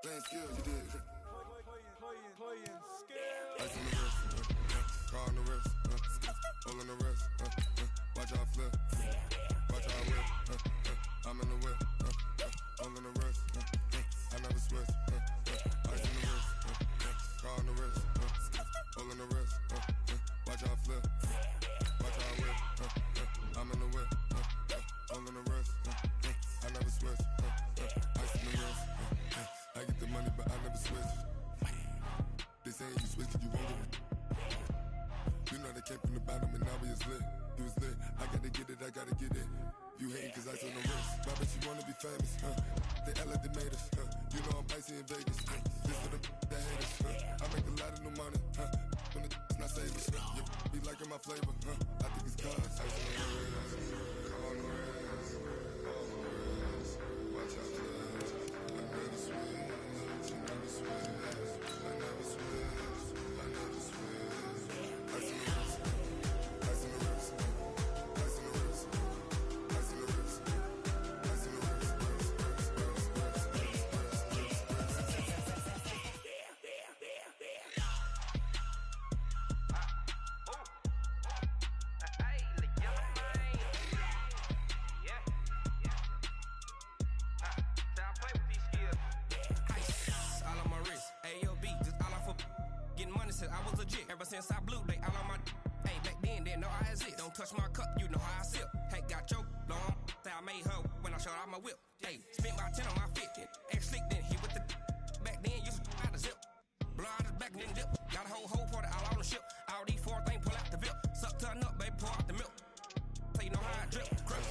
Playing skills, you did. Playing skills. Ice on the wrist, car on the wrist, hole on the wrist, watch how I flip, watch how I whip, I'm in the whip, hole on the wrist, I never switch, ice on the wrist, car on the wrist, hole on the wrist, watch how I flip, watch how I whip, I'm in the whip, hole on the wrist, I never switch, ice on the wrist, I get the money but I never switch. They saying you switch cause you won't get it. You know they came from the bottom and now we is lit. You was lit, I gotta get it, I gotta get it. You hating cause ice on the wrist. Why bet you wanna be famous, They act like they made us, You know I'm icy in Vegas, This for the that hate us, I make a lot of new money, When the not savers, You be liking my flavor, I think it's cause ice on the wrist, on the wrist, on the wrist. Watch out for this, I never switch, I never switch. I never switch, I never switch. Ice on the wrist, ice on the wrist, ice on the wrist, ice on the wrist, ice on the wrist, I was legit. Ever since I blew, they all on my hey, back then, didn't know I exist. Don't touch my cup, you know how I sip. Hey, got your long, say I made her when I showed out my whip. Hey, spent my 10 on my 50. Ex slick, then hit with the back then, used to out the zip. Blow out his back, then dip. Got a whole party all on the ship. All these four things, pull out the VIP. Suck, turn up, baby, pour out the milk. So you know how I drip. Crush.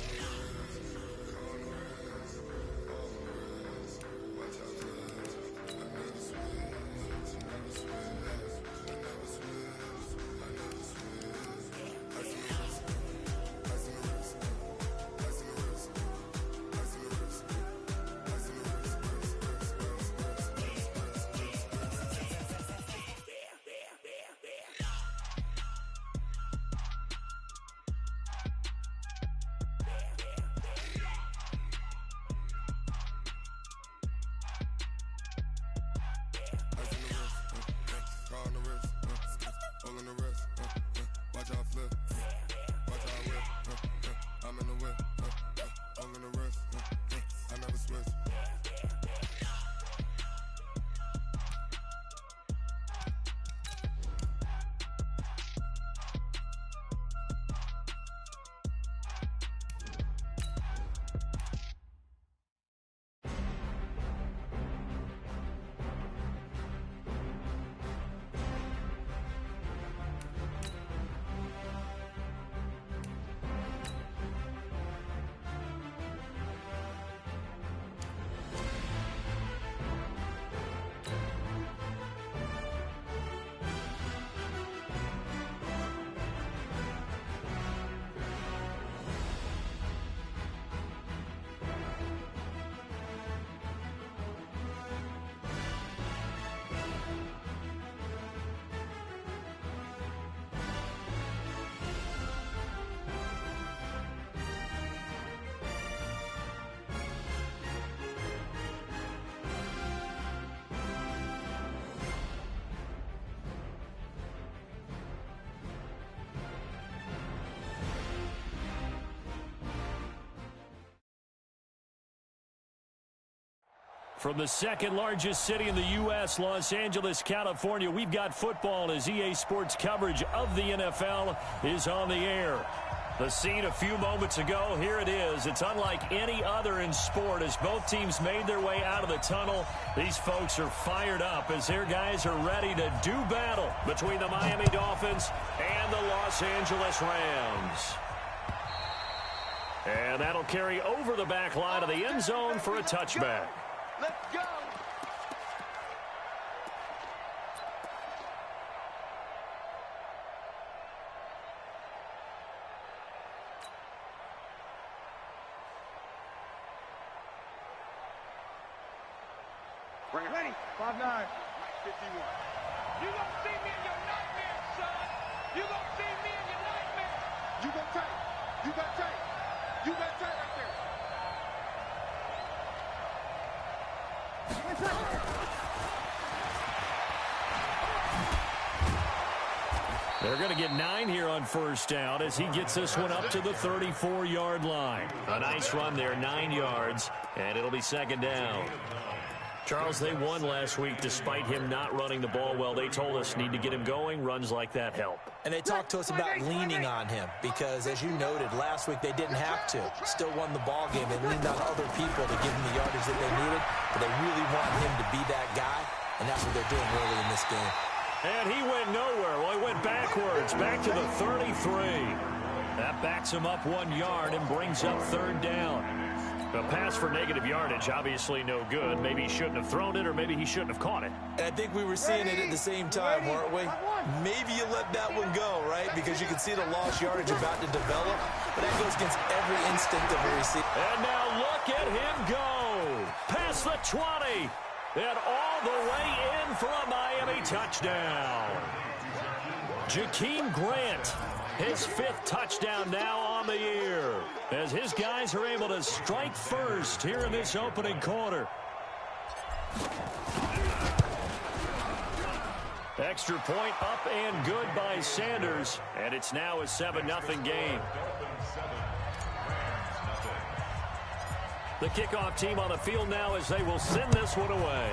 From the second largest city in the U.S., Los Angeles, California, we've got football as EA Sports coverage of the NFL is on the air. The scene a few moments ago, here it is. It's unlike any other in sport as both teams made their way out of the tunnel. These folks are fired up as their guys are ready to do battle between the Miami Dolphins and the Los Angeles Rams. And that'll carry over the back line of the end zone for a touchback. Let's go! Bring it. Ready. 5'9". 51. You gonna see me in your nightmares, son. You gonna see me in your nightmares. You got tight. You got tight. You got tight right there. They're going to get 9 here on first down as he gets this one up to the 34-yard line. A nice run there, 9 yards, and it'll be second down. Charles, they won last week despite him not running the ball well. They told us need to get him going. Runs like that help. And they talked to us about leaning on him because, as you noted, last week they didn't have to. Still won the ball game. They leaned on other people to give him the yardage that they needed, but they really want him to be that guy, and that's what they're doing early in this game. And he went nowhere. Well, he went backwards, back to the 33. That backs him up 1 yard and brings up third down. A pass for negative yardage, obviously no good. Maybe he shouldn't have thrown it, or maybe he shouldn't have caught it. And I think we were seeing it at the same time, weren't we? Maybe you let that one go, right? Because you can see the lost yardage about to develop, but that goes against every instinct of a receiver. And now look at him go. Past the 20. And all the way in for a Miami touchdown. Jakeem Grant, his 5th touchdown now on the year, as his guys are able to strike first here in this opening quarter. Extra point up and good by Sanders, and it's now a 7-0 game. The kickoff team on the field now as they will send this one away.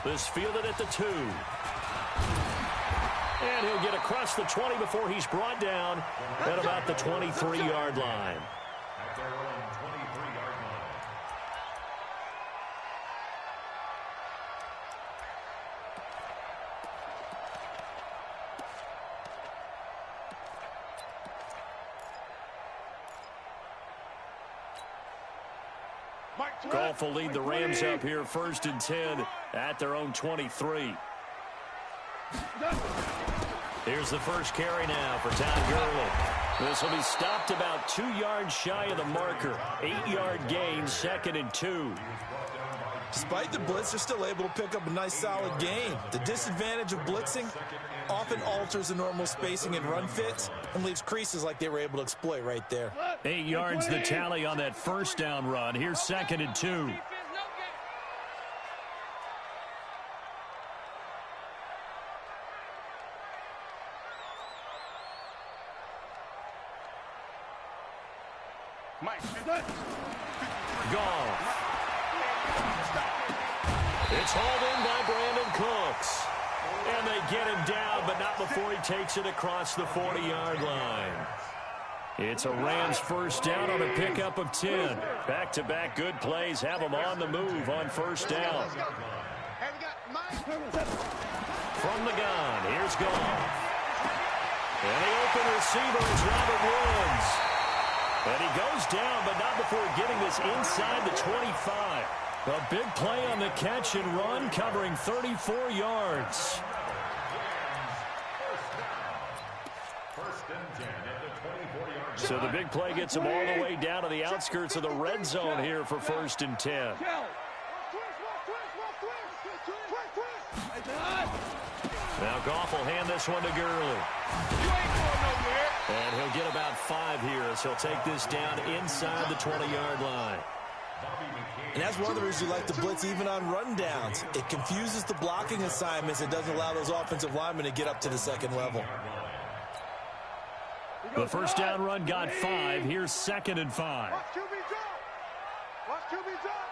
This fielded at the 2. And he'll get across the 20 before he's brought down at about the 23-yard line. Goff will lead the Rams up here 1st and 10 at their own 23. Here's the first carry now for Todd Gurley. This will be stopped about 2 yards shy of the marker. 8-yard gain, 2nd and 2. Despite the blitz, they're still able to pick up a nice solid gain. The disadvantage of blitzing often alters the normal spacing and run fits and leaves creases like they were able to exploit right there. 8 yards the tally on that first down run. Here's 2nd and 2. Goff. It's hauled in by Brandon Cooks. And they get him down, but not before he takes it across the 40-yard line. It's a Rams first down on a pickup of 10. Back-to-back good plays have them on the move on first down. From the gun, here's Goff. And the open receiver is Robert Woods. And he goes down, but not before getting this inside the 25. A big play on the catch and run, covering 34 yards. So the big play gets him all the way down to the outskirts of the red zone here for 1st and 10. Now Goff will hand this one to Gurley. And he'll get about 5 here as he'll take this down inside the 20-yard line. And that's one of the reasons you like to blitz even on rundowns. It confuses the blocking assignments. It doesn't allow those offensive linemen to get up to the second level. The first down run got 5. Here's 2nd and 5. Watch QB drop. Watch QB drop.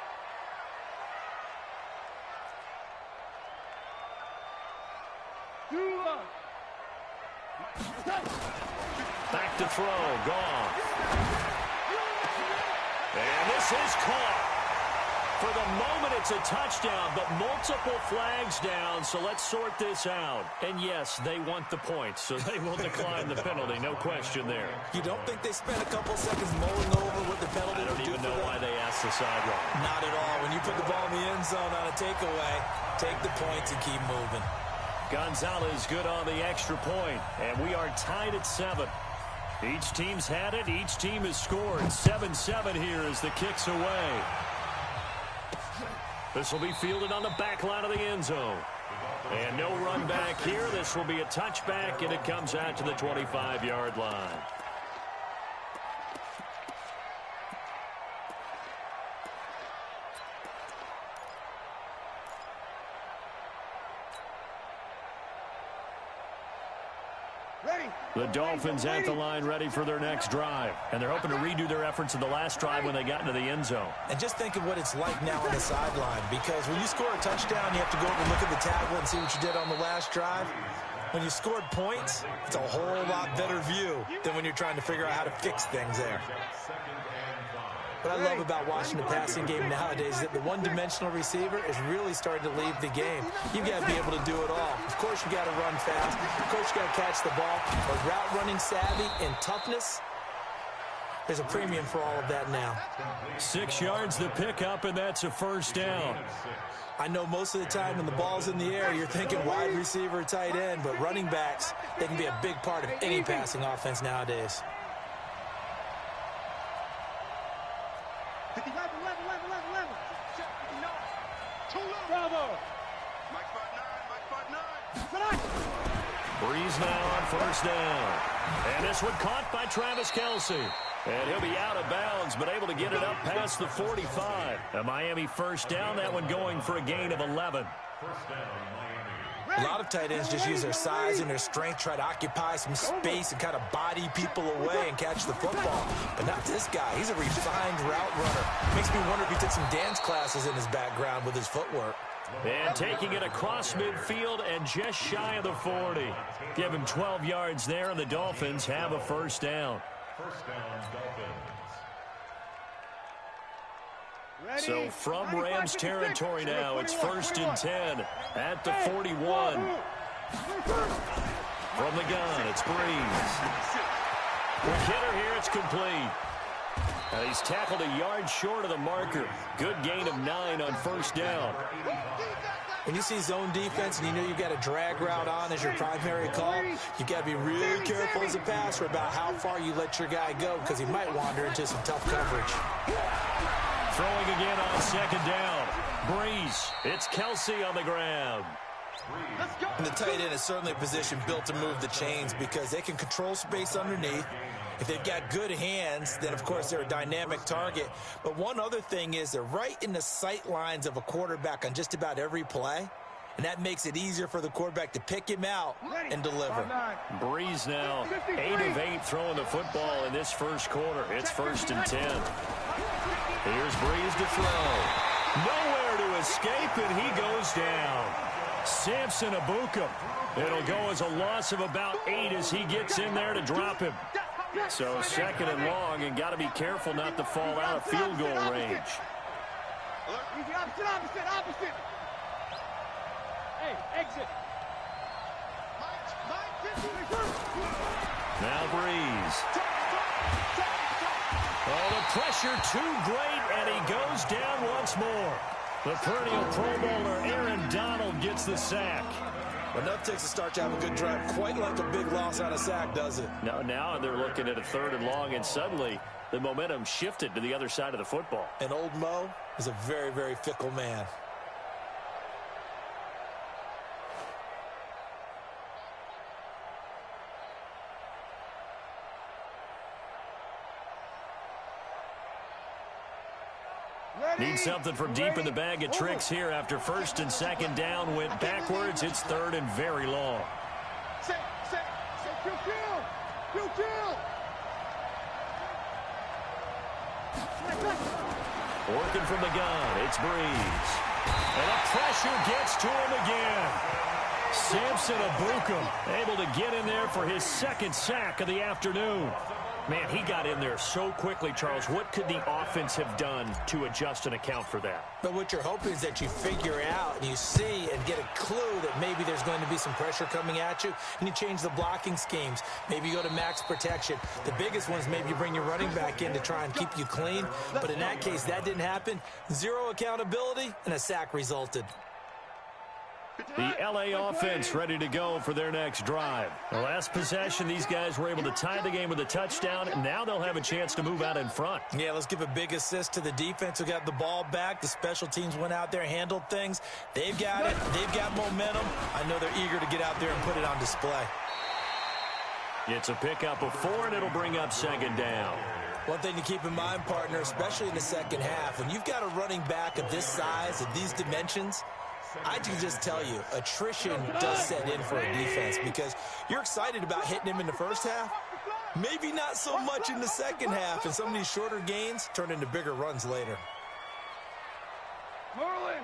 Back to throw. Goff. And this is caught. For the moment, it's a touchdown, but multiple flags down, so let's sort this out. And yes, they want the points, so they will decline the penalty, no question there. You don't think they spent a couple seconds mulling over what the penalty I don't even know why they asked the sideline. Not at all. When you put the ball in the end zone on a takeaway, take the points and keep moving. Gonzalez good on the extra point, and we are tied at 7. Each team's had it. Each team has scored. 7-7 here as the kick's away. This will be fielded on the back line of the end zone. And no run back here. This will be a touchback, and it comes out to the 25-yard line. The Dolphins at the line ready for their next drive. And they're hoping to redo their efforts in the last drive when they got into the end zone. And just think of what it's like now on the sideline, because when you score a touchdown, you have to go over and look at the tablet and see what you did on the last drive. When you scored points, it's a whole lot better view than when you're trying to figure out how to fix things there. What I love about watching the passing game nowadays is that the one-dimensional receiver is really starting to leave the game. You've got to be able to do it all. Of course, you got to run fast. Of course, you got to catch the ball. But route running savvy and toughness, there's a premium for all of that now. 6 yards the pickup, and that's a first down. I know most of the time when the ball's in the air, you're thinking wide receiver, tight end, but running backs, they can be a big part of any passing offense nowadays. 11. Bravo. Breeze now on first down. And this one caught by Travis Kelce. And he'll be out of bounds, but able to get it up past the 45. A Miami first down, that one going for a gain of 11. A lot of tight ends just use their size and their strength, try to occupy some space and kind of body people away and catch the football. But not this guy. He's a refined route runner. Makes me wonder if he took some dance classes in his background with his footwork. And taking it across midfield and just shy of the 40. Give him 12 yards there, and the Dolphins have a first down. First down, Dolphins. So from Rams territory now, it's 1st and 10 at the 41. From the gun, it's Breeze. Quick hitter here, it's complete. And he's tackled a yard short of the marker. Good gain of 9 on first down. When you see zone defense and you know you've got a drag route on as your primary call, you've got to be really careful as a passer about how far you let your guy go, because he might wander into some tough coverage. Throwing again on second down. Breeze. It's Kelce on the grab. And the tight end is certainly a position built to move the chains because they can control space underneath. If they've got good hands, then, of course, they're a dynamic target. But one other thing is they're right in the sight lines of a quarterback on just about every play. And that makes it easier for the quarterback to pick him out and deliver. Breeze now 8 of 8 throwing the football in this first quarter. It's 1st and 10. Here's Breeze to throw. Nowhere to escape, and he goes down. Samson Abuka. It'll go as a loss of about 8 as he gets in there to drop him. So 2nd and long, and got to be careful not to fall out of field goal range. Opposite. Hey, exit. Now Breeze. Oh, the pressure too great, and he goes down once more. The perennial Pro Bowler Aaron Donald gets the sack. Enough takes a start to have a good drive. Quite like a big loss on a sack, does it? Now they're looking at a 3rd and long, and suddenly the momentum shifted to the other side of the football. And old Mo is a very, very fickle man. Need something from deep in the bag of tricks here after 1st and 2nd down went backwards. It's 3rd and very long. Working from the gun, it's Breeze. And the pressure gets to him again. Samson Abuka able to get in there for his 2nd sack of the afternoon. Man, he got in there so quickly, Charles. What could the offense have done to adjust and account for that? But what you're hoping is that you figure out and you see and get a clue that maybe there's going to be some pressure coming at you, and you change the blocking schemes. Maybe you go to max protection. The biggest one is maybe you bring your running back in to try and keep you clean. But in that case, that didn't happen. 0 accountability, and a sack resulted. The LA offense ready to go for their next drive. The last possession, these guys were able to tie the game with a touchdown. Now they'll have a chance to move out in front. Yeah, let's give a big assist to the defense who got the ball back. The special teams went out there, handled things. They've got it. They've got momentum. I know they're eager to get out there and put it on display. It's a pickup of 4, and it'll bring up 2nd down. One thing to keep in mind, partner, especially in the second half, when you've got a running back of this size, of these dimensions, I can just tell you, attrition does set in for a defense because you're excited about hitting him in the first half. Maybe not so much in the second half, and some of these shorter gains turn into bigger runs later. Merlin.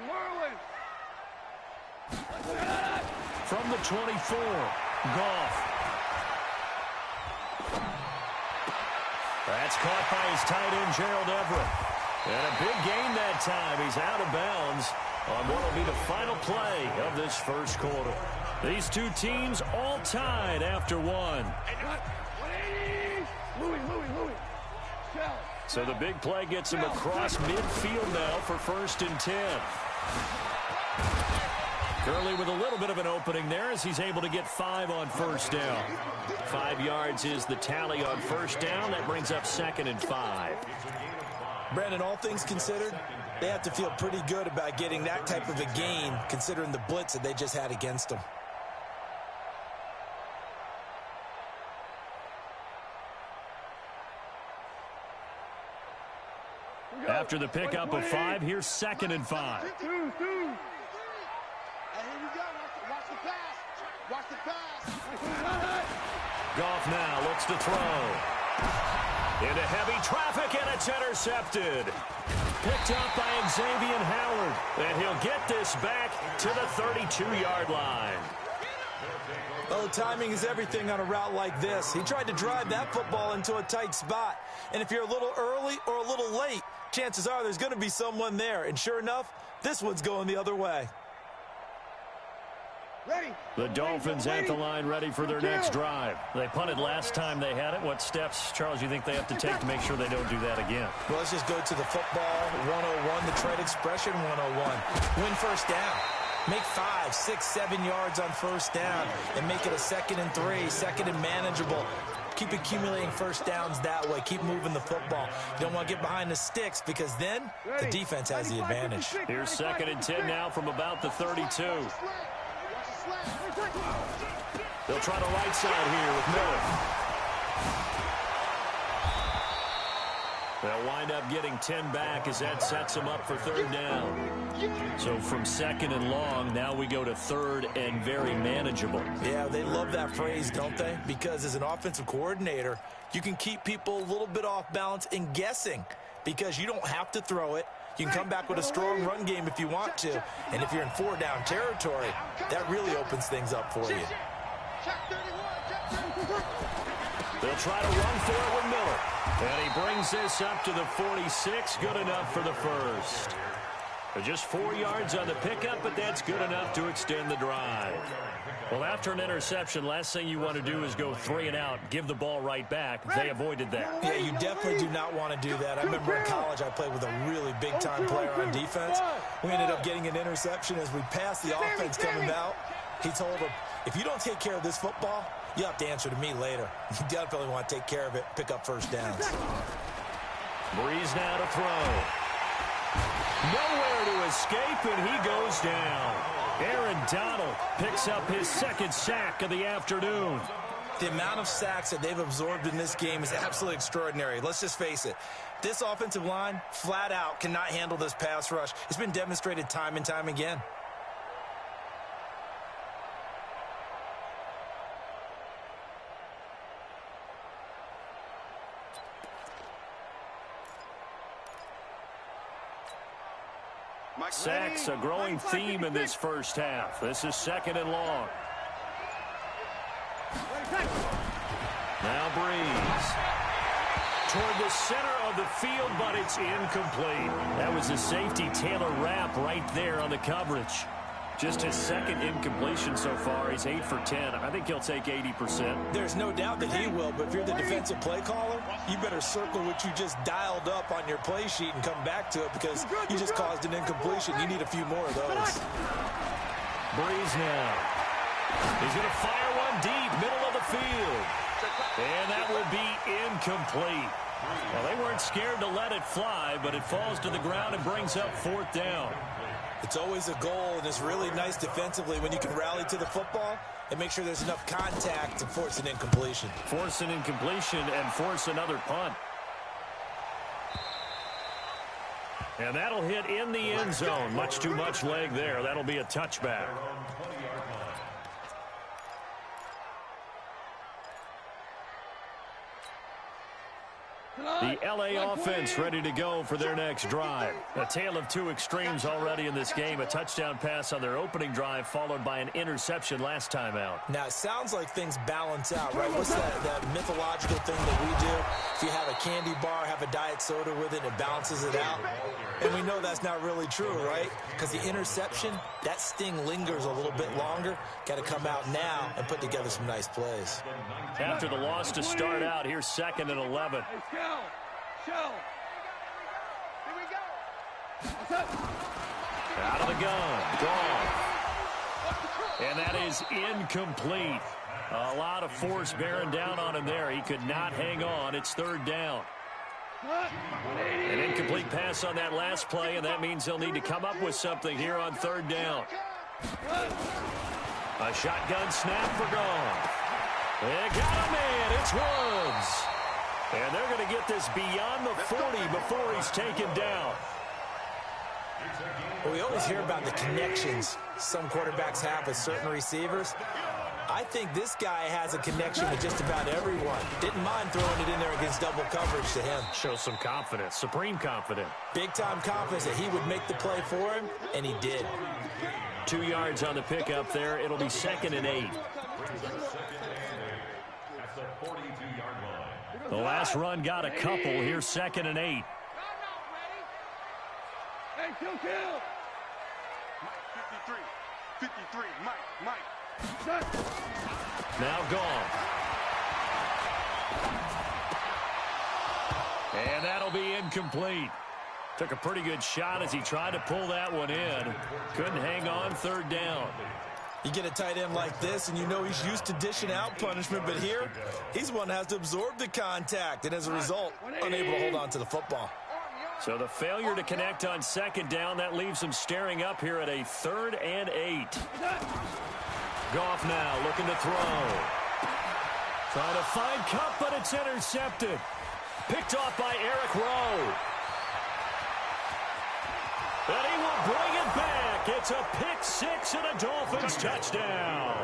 From the 24, Goff. That's caught by his tight end, Gerald Everett. And a big gain that time. He's out of bounds on what will be the final play of this first quarter. These two teams all tied after one. So the big play gets him across midfield now for 1st and 10. Gurley with a little bit of an opening there as he's able to get 5 on first down. 5 yards is the tally on first down. That brings up 2nd and 5. Brandon, all things considered, they have to feel pretty good about getting that type of a gain considering the blitz that they just had against them. After the pickup of 5, here's 2nd and 5. Hey, here we go. Watch the pass. Watch the pass. Goff now looks to throw. Into heavy traffic, and it's intercepted. Picked up by Xavier Howard. And he'll get this back to the 32-yard line. Oh, timing is everything on a route like this. He tried to drive that football into a tight spot. And if you're a little early or a little late, chances are there's going to be someone there. And sure enough, this one's going the other way. The Dolphins at the line ready for their next drive. They punted last time they had it. What steps, Charles, you think they have to take to make sure they don't do that again? Well, let's just go to the football 101, the trade expression 101. Win first down. Make 5, 6, 7 yards on first down and make it a 2nd and 3, 2nd and manageable. Keep accumulating first downs that way. Keep moving the football. You don't want to get behind the sticks because then the defense has the advantage. Here's 2nd and 10 now from about the 32. They'll try the right side here with Miller. They'll wind up getting 10 back as that sets them up for 3rd down. So from 2nd and long, now we go to 3rd and very manageable. Yeah, they love that phrase, don't they? Because as an offensive coordinator, you can keep people a little bit off balance and guessing because you don't have to throw it. You can come back with a strong run game if you want to. And if you're in 4-down territory, that really opens things up for you. They'll try to run for it with Miller. And he brings this up to the 46. Good enough for the first. Just 4 yards on the pickup, but that's good enough to extend the drive. Well, after an interception, last thing you want to do is go 3 and out, give the ball right back. They avoided that. Yeah, you definitely do not want to do that. I remember in college I played with a really big-time player on defense. We ended up getting an interception as we passed the offense coming out. He told him, if you don't take care of this football, you have to answer to me later. You definitely want to take care of it, pick up first downs. Breeze now to throw. Nowhere to escape, and he goes down. Aaron Donald picks up his 2nd sack of the afternoon. The amount of sacks that they've absorbed in this game is absolutely extraordinary. Let's just face it. This offensive line, flat out, cannot handle this pass rush. It's been demonstrated time and time again. Sacks, a growing theme in this first half. This is 2nd and long. Now Breeze. Toward the center of the field, but it's incomplete. That was the safety Taylor Rapp right there on the coverage. Just his 2nd incompletion so far. He's 8 for 10. I think he'll take 80%. There's no doubt that he will, but if you're the defensive play caller, you better circle what you just dialed up on your play sheet and come back to it because you just caused an incompletion. You need a few more of those. Breeze now. He's going to fire one deep, middle of the field. And that will be incomplete. Well, they weren't scared to let it fly, but it falls to the ground and brings up 4th down. It's always a goal, and it's really nice defensively when you can rally to the football and make sure there's enough contact to force an incompletion. Force an incompletion and force another punt. And that'll hit in the end zone. Much too much leg there. That'll be a touchback. The LA offense ready to go for their next drive. A tale of two extremes already in this game. A touchdown pass on their opening drive followed by an interception last time out. Now, it sounds like things balance out, right? What's that mythological thing that we do? If you have a candy bar, have a diet soda with it, it balances it out. And we know that's not really true, right? Because the interception, that sting lingers a little bit longer. Got to come out now and put together some nice plays. After the loss to start out, here's 2nd and 11. Out of the gun. Gone. And that is incomplete. A lot of force bearing down on him there. He could not hang on. It's 3rd down. An incomplete pass on that last play, and that means they'll need to come up with something here on 3rd down. A shotgun snap for gone. They got him in. It's Woods. And they're going to get this beyond the 40 before he's taken down. Well, we always hear about the connections some quarterbacks have with certain receivers. I think this guy has a connection with just about everyone. Didn't mind throwing it in there against double coverage to him. Shows some confidence, supreme confidence. Big-time confidence that he would make the play for him, and he did. 2 yards on the pickup there. It'll be 2nd and 8. The last run got a couple. Here's 2nd and 8. Hey, kill. 53, Mike. Now gone. And that'll be incomplete. Took a pretty good shot as he tried to pull that one in. Couldn't hang on. 3rd down. You get a tight end like this, and you know he's used to dishing out punishment, but here, he's one that has to absorb the contact, and as a result, unable to hold on to the football. So the failure to connect on 2nd down, that leaves him staring up here at a 3rd and 8. Goff now looking to throw. Trying to find Cup, but it's intercepted. Picked off by Eric Rowe. And he will bring it back. It's a pick 6 and a Dolphins touchdown.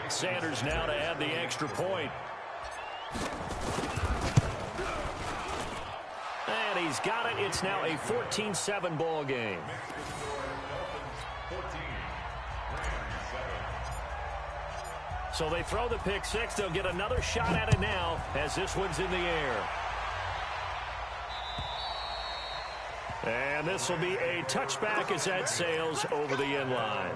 Sanders now to add the extra point. And he's got it. It's now a 14-7 ball game. So they throw the pick 6. They'll get another shot at it now as this one's in the air. And this will be a touchback as that sails over the end line.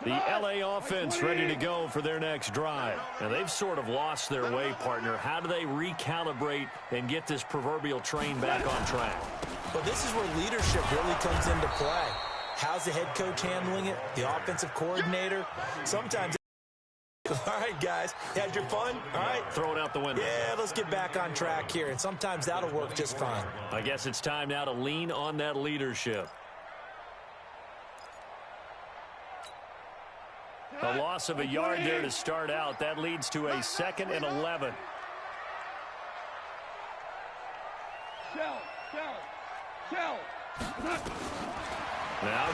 The LA offense ready to go for their next drive. Now, they've sort of lost their way, partner. How do they recalibrate and get this proverbial train back on track? Well, this is where leadership really comes into play. How's the head coach handling it? The offensive coordinator? Sometimes, all right, guys, you had your fun? All right. Throw it out the window. Yeah, let's get back on track here, and sometimes that'll work just fine. I guess it's time now to lean on that leadership. A loss of a yard there to start out. That leads to a 2nd and 11. Now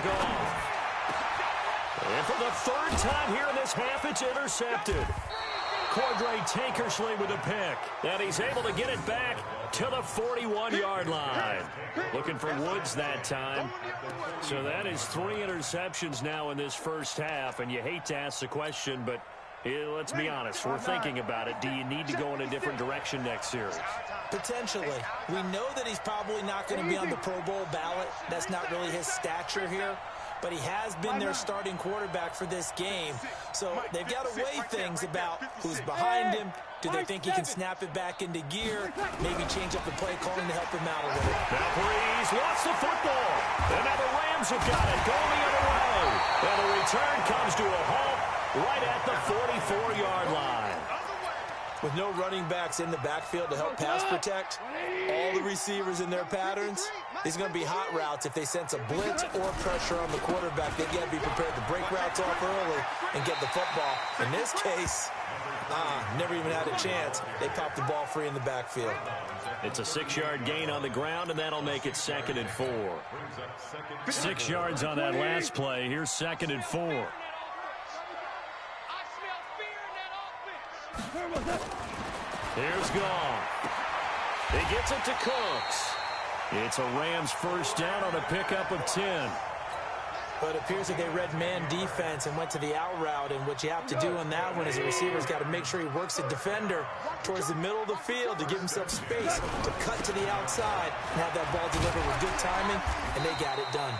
gone. And for the 3rd time here in this half, it's intercepted. Cordray Tankersley with a pick. And he's able to get it back to the 41-yard line. Looking for Woods that time. So that is 3 interceptions now in this first half. And you hate to ask the question, but let's be honest. We're thinking about it. Do you need to go in a different direction next series? Potentially. We know that he's probably not going to be on the Pro Bowl ballot. That's not really his stature here. But he has been their starting quarterback for this game. So they've got to weigh things about who's behind him. Do they think he can snap it back into gear? Maybe change up the play calling to help him out a little. Now Breeze lost the football. And now the Rams have got it going the other way. And the return comes to a halt right at the 44-yard line. with no running backs in the backfield to help pass protect, all the receivers in their patterns, these are going to be hot routes. If they sense a blitz or pressure on the quarterback, they got to be prepared to break routes off early and get the football. In this case, never even had a chance. They popped the ball free in the backfield. It's a 6-yard gain on the ground, and that'll make it 2nd and 4. 6 yards on that last play. Here's 2nd and 4. Here's Goff. He gets it to Cooks. It's a Rams first down on a pickup of 10. But it appears that they read man defense and went to the out route, and what you have to do on that one is a receiver's got to make sure he works the defender towards the middle of the field to give himself space to cut to the outside and have that ball delivered with good timing, and they got it done.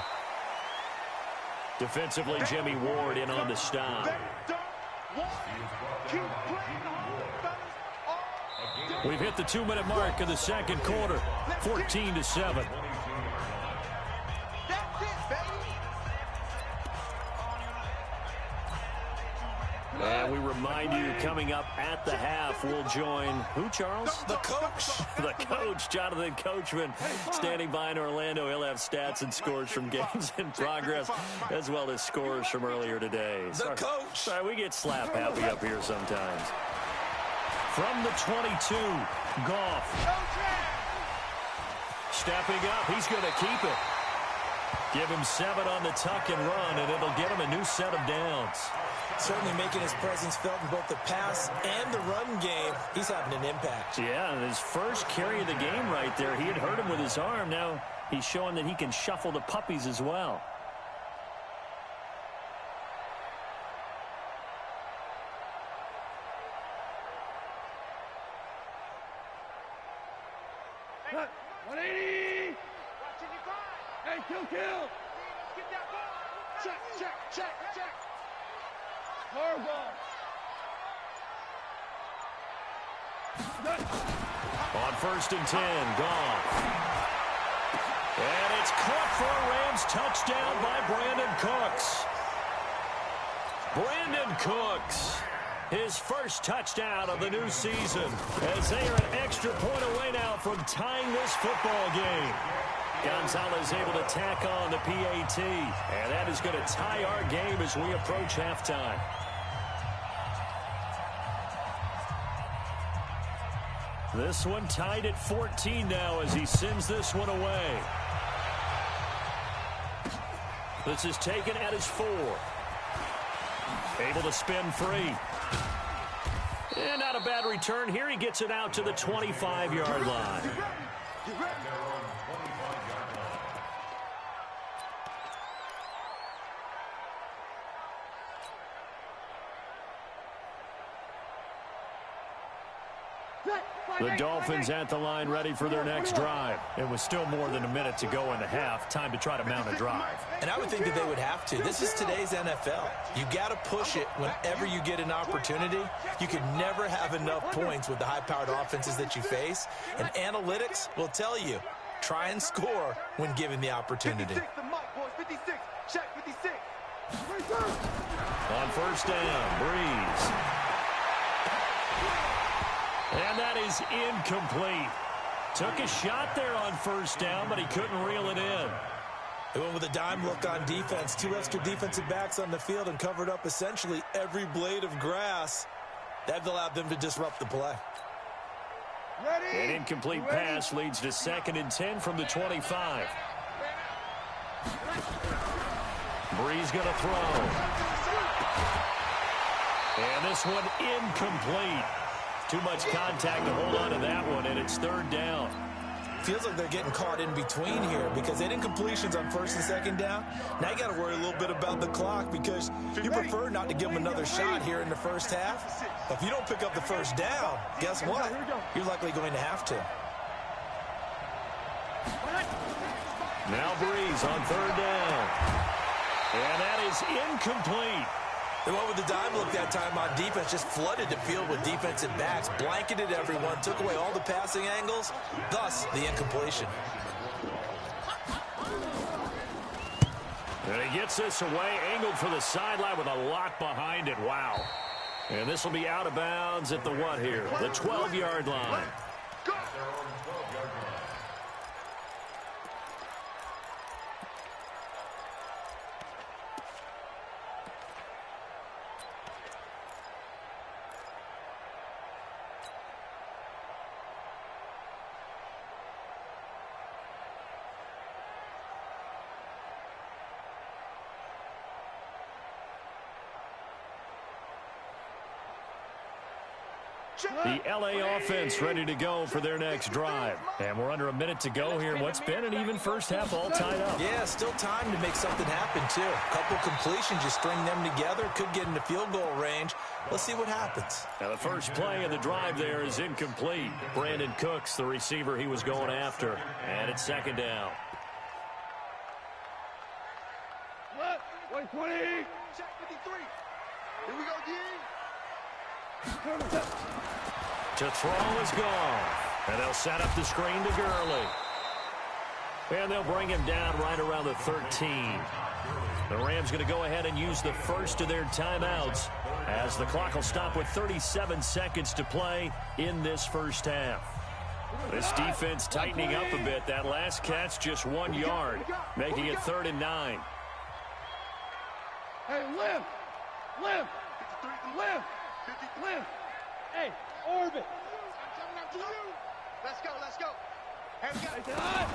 Defensively, Jimmy Ward in on the stop. We've hit the 2-minute mark of the second quarter, 14-7. And we remind you, coming up at the half, we'll join who, Charles? The coach. The coach, Jonathan Coachman, standing by in Orlando. He'll have stats and scores from games in progress, as well as scores from earlier today. The coach. Sorry, we get slap happy up here sometimes. From the 22, Goff. Stepping up, he's going to keep it. Give him 7 on the tuck and run, and it'll get him a new set of downs. Certainly making his presence felt in both the pass and the run game. He's having an impact. Yeah, and his first carry of the game right there, he had hurt him with his arm. Now he's showing that he can shuffle the puppies as well. Cut. 180. Hey, kill. Get that ball. Check. Horrible. On 1st and 10, Goff. And it's caught for a Rams touchdown by Brandon Cooks. Brandon Cooks, his first touchdown of the new season, as they are an extra point away now from tying this football game. Gonzalez able to tack on the PAT, and that is going to tie our game as we approach halftime. This one tied at 14 now as he sends this one away. This is taken at his 4. Able to spin free. And not a bad return here. He gets it out to the 25-yard line. The Dolphins at the line ready for their next drive. It was still more than a minute to go in the half. Time to try to mount a drive. And I would think that they would have to. This is today's NFL. You got to push it whenever you get an opportunity. You can never have enough points with the high-powered offenses that you face. And analytics will tell you, try and score when given the opportunity. 56, the mic, boys. 56. Check 56. On 1st down, Breeze. And that is incomplete. Took a shot there on 1st down, but he couldn't reel it in. They went with a dime look on defense. 2 extra defensive backs on the field and covered up essentially every blade of grass. That allowed them to disrupt the play. An incomplete pass leads to 2nd and 10 from the 25. Breeze going to throw. And this one incomplete. Too much contact to hold on to that one, and it's 3rd down. Feels like they're getting caught in between here because they didn't completions on 1st and 2nd down. Now you got to worry a little bit about the clock because you prefer not to give them another shot here in the first half. But if you don't pick up the 1st down, guess what? You're likely going to have to. Now Breeze on 3rd down. And that is incomplete. They went with the dime look that time on defense, just flooded the field with defensive backs, blanketed everyone, took away all the passing angles, thus the incompletion. And he gets this away, angled for the sideline with a lot behind it. Wow. And this will be out of bounds at the what here? The 12-yard line. Go! The LA offense ready to go for their next drive. And we're under a minute to go here. What's been an even first half all tied up. Yeah, still time to make something happen, too. A couple completions, you string them together, could get into field goal range. Let's see what happens. Now the first play of the drive there is incomplete. Brandon Cooks, the receiver he was going after. And it's second down. What? 120. Check 53. Here we go, D. To throw is gone. And they'll set up the screen to Gurley. And they'll bring him down right around the 13. The Rams going to go ahead and use the first of their timeouts as the clock will stop with 37 seconds to play in this first half. This defense tightening up a bit. That last catch just 1 yard, making it 3rd and 9. Hey, live! Live! Live! Live! Hey, orbit! I'm coming up to you! Let's go, let's go! Hey, we got it!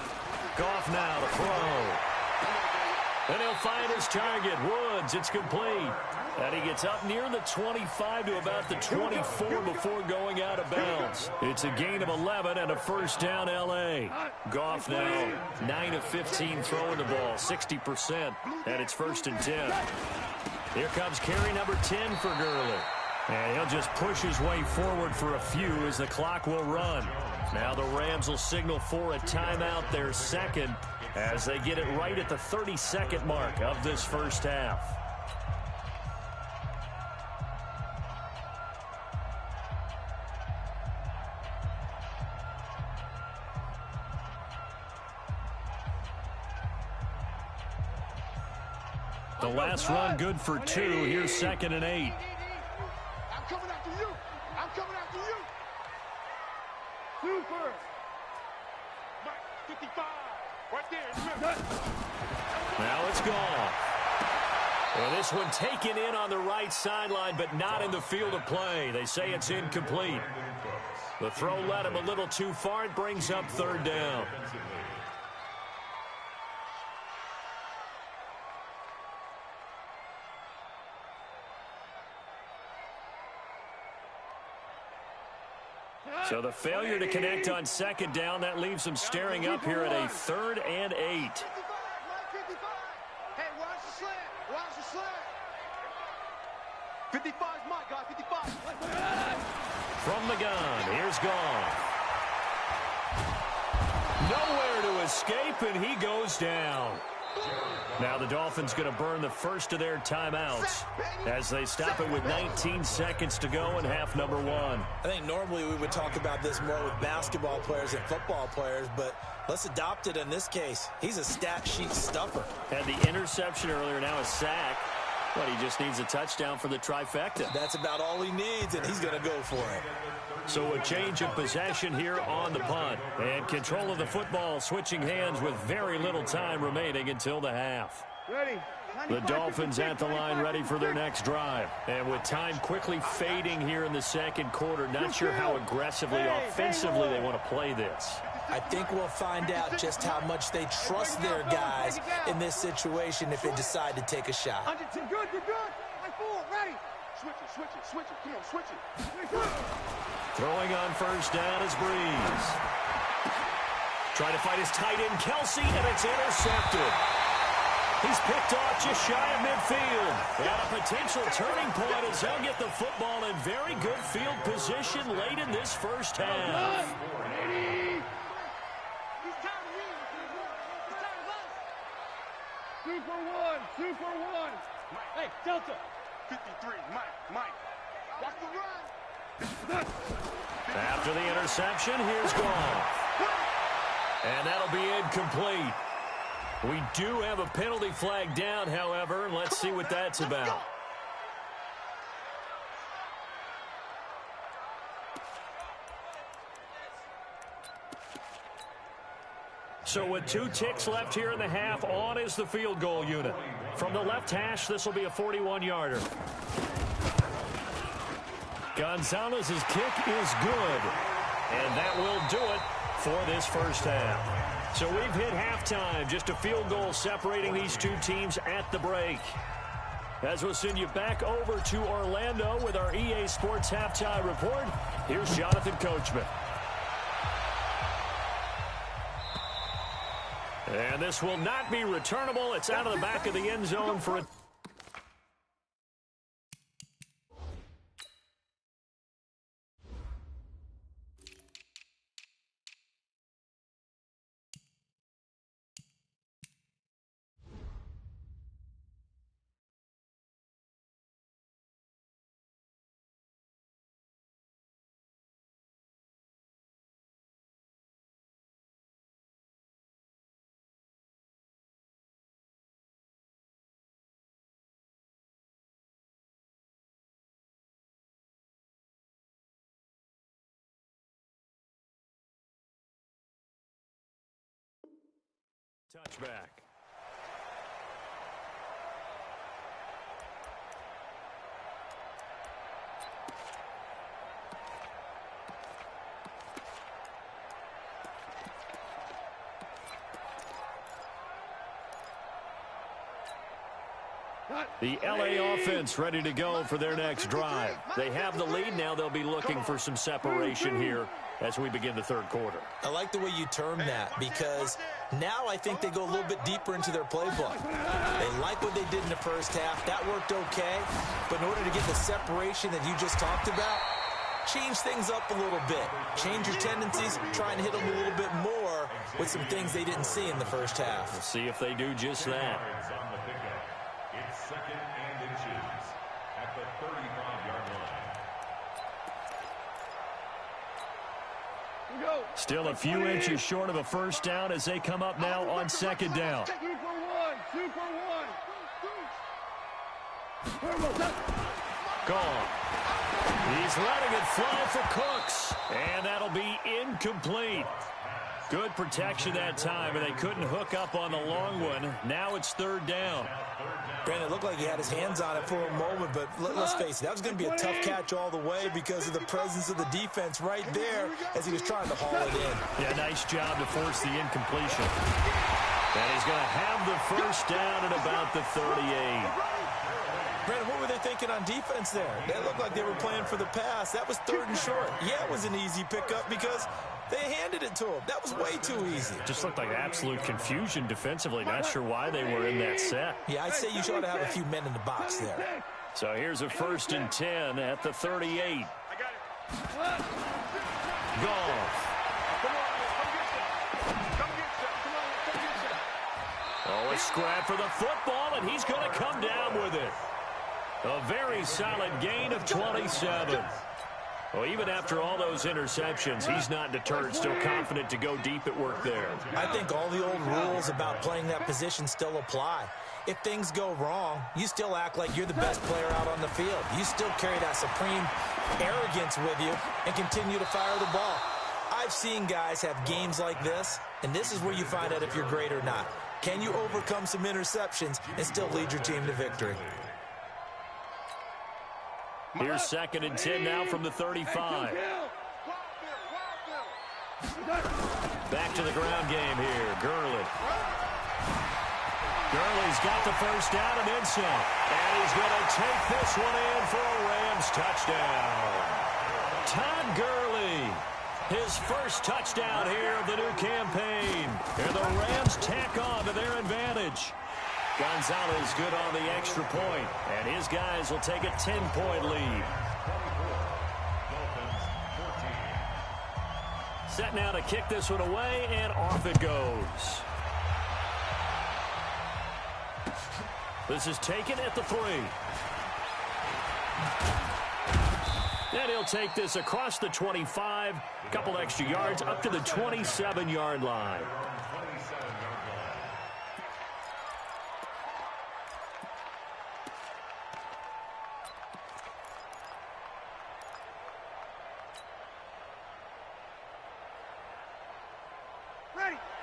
Goff now to throw. And he'll find his target. Woods, it's complete. And he gets up near the 25 to about the 24 before going out of bounds. It's a gain of 11 and a first down L.A. Goff now 9 of 15 throwing the ball, 60%. And it's 1st and 10. Here comes carry number 10 for Gurley. And he'll just push his way forward for a few as the clock will run. Now the Rams will signal for a timeout, their second, as they get it right at the 30-second mark of this first half. The last run good for 2. Here's 2nd and 8. I'm coming after you! I'm coming after you! Super! Mike, 55! Right there! Now it's gone. Well, this one taken in on the right sideline, but not in the field of play. They say it's incomplete. The throw led him a little too far. It brings up 3rd down. So the failure to connect on 2nd down, that leaves them staring up here at a 3rd and 8. 55, hey, watch the slant. Watch the slant. 55's my guy, 55. From the gun, here's Gone. Nowhere to escape, and he goes down. Now the Dolphins going to burn the first of their timeouts as they stop it with 19 seconds to go in half number 1. I think normally we would talk about this more with basketball players and football players, but let's adopt it in this case. He's a stat sheet stuffer. Had the interception earlier, now a sack. But he just needs a touchdown for the trifecta. That's about all he needs, and he's going to go for it. So a change of possession here on the punt. And control of the football switching hands with very little time remaining until the half. Ready. The Dolphins at the line ready for their next drive. And with time quickly fading here in the second quarter, not sure how aggressively, offensively they want to play this. I think we'll find out just how much they trust their guys in this situation if they decide to take a shot. You're good, you're good. Like 4, ready. Switch it. Come on, switch it. Throwing on first down is Breeze. Trying to fight his tight end, Kelsey, and it's intercepted. He's picked off just shy of midfield. And a potential turning point as he'll get the football in very good field position late in this first half. Super one. Hey, Delta. 53, Mike. Watch the run. After the interception, here's Gone. And that'll be incomplete. We do have a penalty flag down, however. Let's see what that's about. So with 2 ticks left here in the half, on is the field goal unit. From the left hash, this will be a 41-yarder. Gonzalez's kick is good. And that will do it for this first half. So we've hit halftime. Just a field goal separating these two teams at the break. As we'll send you back over to Orlando with our EA Sports Halftime Report, here's Jonathan Coachman. And this will not be returnable. It's out of the back of the end zone for a... touchback. The LA offense ready to go for their next drive. They have the lead. Now they'll be looking for some separation here as we begin the third quarter. I like the way you term that, because now I think they go a little bit deeper into their playbook. They like what they did in the first half. That worked okay. But in order to get the separation that you just talked about, change things up a little bit. Change your tendencies, try and hit them a little bit more with some things they didn't see in the first half. We'll see if they do just that. It's second and inches at the 35-yard line. Still a few inches short of a first down as they come up now on second down. 2 for 1. Gone. He's letting it fly for Cooks, and that'll be incomplete. Good protection that time, and they couldn't hook up on the long one. Now it's third down. Brandon, it looked like he had his hands on it for a moment, but let's face it, that was going to be a tough catch all the way because of the presence of the defense right there as he was trying to haul it in. Yeah, nice job to force the incompletion. And he's going to have the first down at about the 38. Brandon, what were they thinking on defense there? They looked like they were playing for the pass. That was third and short. Yeah, it was an easy pickup because they handed it to him. That was way too easy. Just looked like absolute confusion defensively. Not sure why they were in that set. Yeah, I'd say you should have a few men in the box there. So here's a 1st and 10 at the 38. Goff. Oh, a scrap for the football, and he's going to come down with it. A very solid gain of 27. Well, even after all those interceptions, he's not deterred, still confident to go deep at work there. I think all the old rules about playing that position still apply. If things go wrong, you still act like you're the best player out on the field. You still carry that supreme arrogance with you and continue to fire the ball. I've seen guys have games like this, and this is where you find out if you're great or not. Can you overcome some interceptions and still lead your team to victory? Here's 2nd and 10 now from the 35. Back to the ground game here. Gurley. Gurley's got the first down and then some. And he's going to take this one in for a Rams touchdown. Todd Gurley, his first touchdown here of the new campaign. And the Rams tack on to their advantage. Gonzalez good on the extra point, and his guys will take a 10-point lead. Set now to kick this one away, and off it goes. This is taken at the 3. And he'll take this across the 25, a couple extra yards up to the 27-yard line.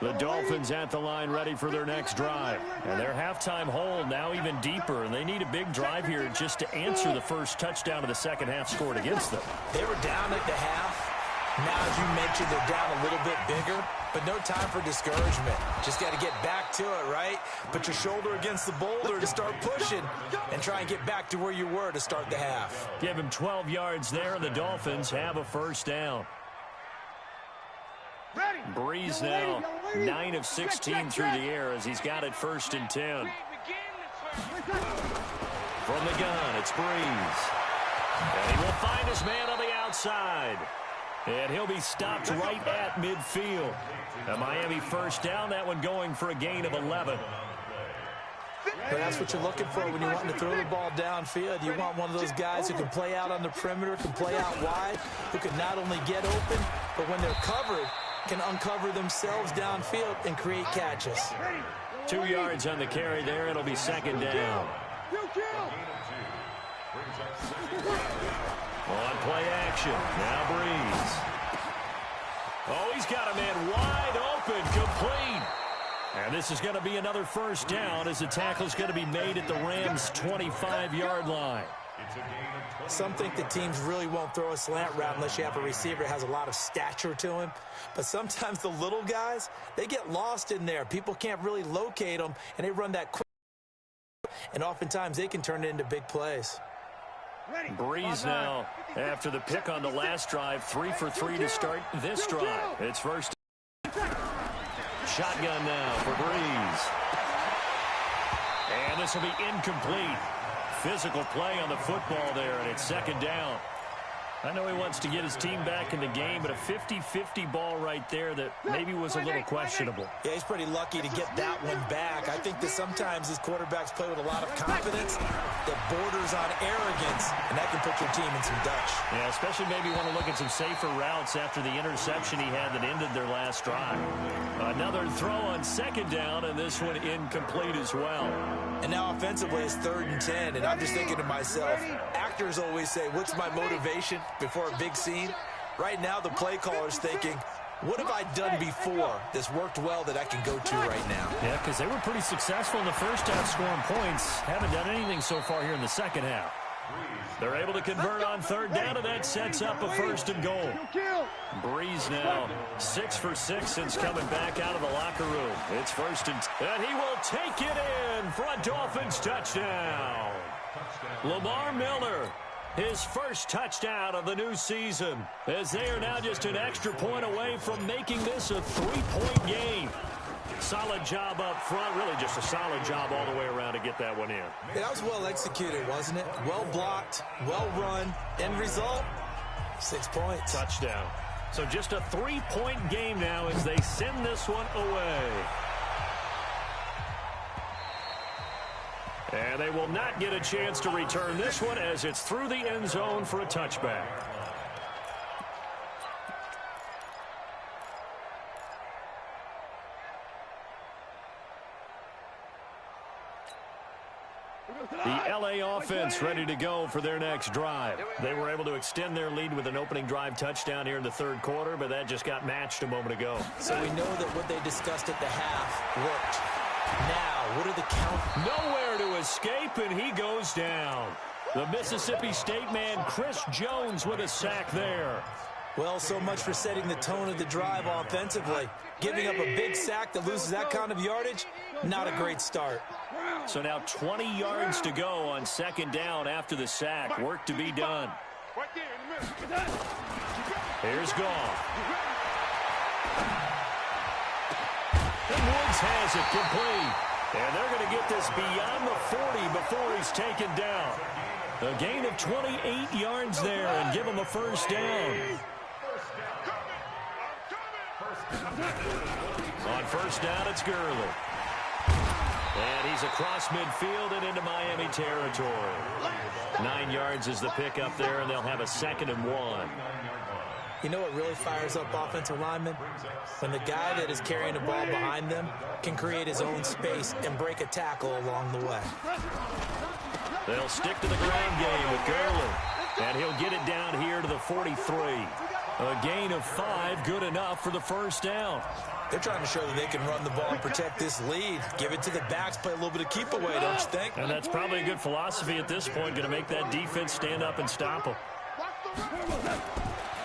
The Dolphins at the line ready for their next drive. And their halftime hole now even deeper, and they need a big drive here just to answer the first touchdown of the second half scored against them. They were down at the half. Now, as you mentioned, they're down a little bit bigger, but no time for discouragement. Just got to get back to it, right? Put your shoulder against the boulder to start pushing and try and get back to where you were to start the half. Give him 12 yards there, and the Dolphins have a first down. Breeze now 9 of 16 through the air as he's got it 1st and 10. From the gun, it's Breeze. And he will find his man on the outside. And he'll be stopped right at midfield. A Miami first down, that one going for a gain of 11. But that's what you're looking for when you're wanting to throw the ball downfield. You want one of those guys who can play out on the perimeter, can play out wide, who can not only get open, but when they're covered, can uncover themselves downfield and create catches. 2 yards on the carry there. It'll be 2nd down. On play action. Now Breeze. Oh, he's got a man wide open, complete. And this is going to be another first down as the tackle's going to be made at the Rams' 25-yard line. Some think the teams really won't throw a slant route unless you have a receiver that has a lot of stature to him. But sometimes the little guys, they get lost in there. People can't really locate them, and they run that quick. And oftentimes they can turn it into big plays. Breeze now, after the pick on the last drive, 3 for 3 to start this drive. It's first. Shotgun now for Breeze. And this will be incomplete. Physical play on the football there, and it's 2nd down. I know he wants to get his team back in the game, but a 50-50 ball right there that maybe was a little questionable. Yeah, he's pretty lucky to get that one back. I think that sometimes these quarterbacks play with a lot of confidence that borders on arrogance, and that can put your team in some Dutch. Yeah, especially maybe want to look at some safer routes after the interception he had that ended their last drive. Another throw on 2nd down, and this one incomplete as well. And now offensively it's 3rd and 10, and I'm just thinking to myself, actors always say, what's my motivation before a big scene? Right now the play caller's thinking, what have I done before that's worked well that I can go to right now? Yeah, because they were pretty successful in the first half scoring points. Haven't done anything so far here in the second half. They're able to convert on 3rd down, and that sets up a 1st and goal. Breeze now 6 for 6 since coming back out of the locker room. It's 1st and he will take it in for a Dolphins touchdown. Lamar Miller, his first touchdown of the new season, as they are now just an extra point away from making this a 3-point game. Solid job up front, really just a solid job all the way around to get that one in. Yeah, that was well executed, wasn't it? Well blocked, well run. End result, 6 points. Touchdown. So just a 3-point game now as they send this one away. And they will not get a chance to return this one as it's through the end zone for a touchback. The LA offense ready to go for their next drive. They were able to extend their lead with an opening drive touchdown here in the 3rd quarter, but that just got matched a moment ago. So we know that what they discussed at the half worked. Now, what are the count? Nowhere to escape, and he goes down. The Mississippi State man, Chris Jones, with a sack there. Well, so much for setting the tone of the drive offensively. Giving up a big sack that loses that kind of yardage, not a great start. So now 20 yards to go on 2nd down after the sack. Work to be done. Here's Goff. And Woods has it complete. And they're going to get this beyond the 40 before he's taken down. A gain of 28 yards there and give him a first down. On 1st down, it's Gurley. And he's across midfield and into Miami territory. 9 yards is the pickup there, and they'll have a 2nd and 1. You know what really fires up offensive linemen? When the guy that is carrying the ball behind them can create his own space and break a tackle along the way. They'll stick to the ground game with Gurley. And he'll get it down here to the 43. A gain of 5, good enough for the first down. They're trying to show that they can run the ball and protect this lead. Give it to the backs, play a little bit of keep away, don't you think? And that's probably a good philosophy at this point, going to make that defense stand up and stop them.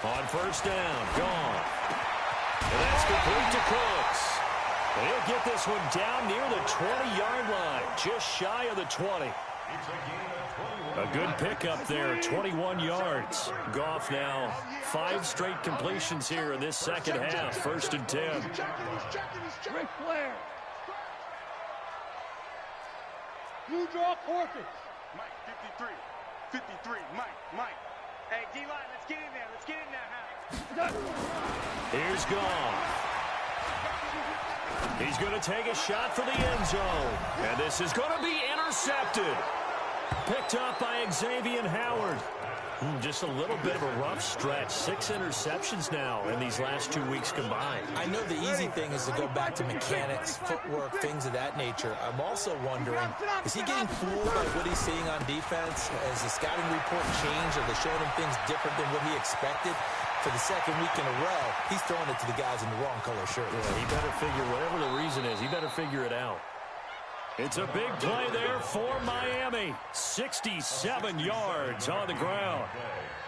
On first down, gone. And that's complete to Cooks. And he'll get this one down near the 20-yard line, just shy of the 20. A good pickup there, 21 yards. Goff now 5 straight completions here in this second half, 1st and 10. Ric Flair. You draw quarters. Mike, 53, Mike. Hey, D-line, let's get in there. Let's get in there, Howard. Here's Goff. He's going to take a shot for the end zone. And this is going to be intercepted. Picked up by Xavier Howard. Just a little bit of a rough stretch. 6 interceptions now in these last 2 weeks combined. I know the easy thing is to go back to mechanics, footwork, things of that nature. I'm also wondering, is he getting fooled by what he's seeing on defense? Has the scouting report changed? Are they showing him things different than what he expected? For the second week in a row, he's throwing it to the guys in the wrong color shirt. Yeah, he better figure, whatever the reason is, he better figure it out. It's a big play there for Miami. 67 yards on the ground.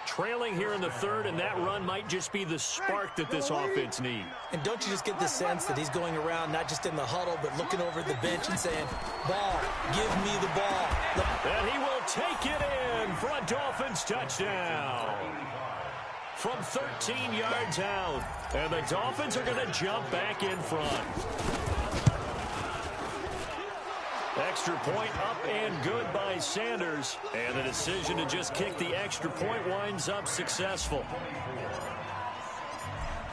Trailing here in the 3rd, and that run might just be the spark that this offense needs. And don't you just get the sense that he's going around, not just in the huddle, but looking over the bench and saying, ball, give me the ball. And he will take it in for a Dolphins touchdown. From 13 yards out. And the Dolphins are going to jump back in front. Extra point up and good by Sanders. And the decision to just kick the extra point winds up successful.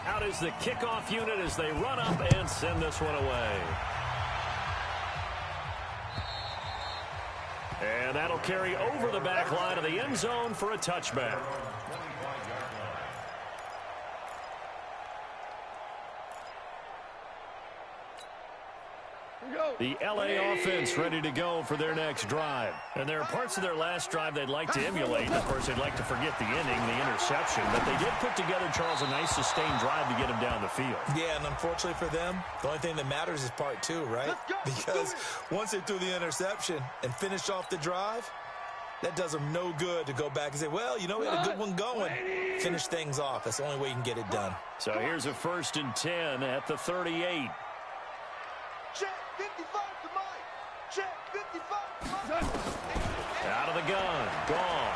Out is the kickoff unit as they run up and send this one away. And that'll carry over the back line of the end zone for a touchback. The L.A. offense ready to go for their next drive. And there are parts of their last drive they'd like to emulate. Of course, they'd like to forget the ending, the interception. But they did put together, Charles, a nice sustained drive to get them down the field. Yeah, and unfortunately for them, the only thing that matters is part 2, right? Because once they threw the interception and finished off the drive, that does them no good to go back and say, well, you know, we had a good one going. Finish things off. That's the only way you can get it done. So here's a 1st and 10 at the 38. Check 55 to Mike. Check 55 to Mike. Out of the gun. Goff.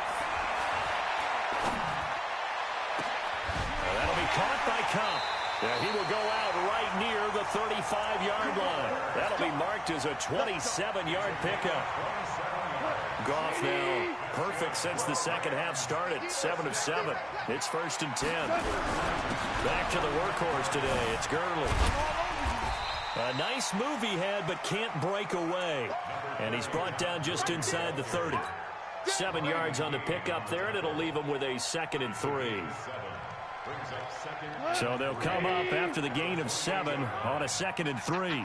That'll be caught by Cup. Yeah, he will go out right near the 35-yard line. That'll be marked as a 27-yard pickup. Goff now perfect since the second half started. 7 of 7. It's 1st and 10. Back to the workhorse today. It's Gurley. A nice move he had, but can't break away. And he's brought down just inside the 30. 7 yards on the pickup there, and it'll leave him with a 2nd and 3. So they'll come up after the gain of 7 on a 2nd and 3.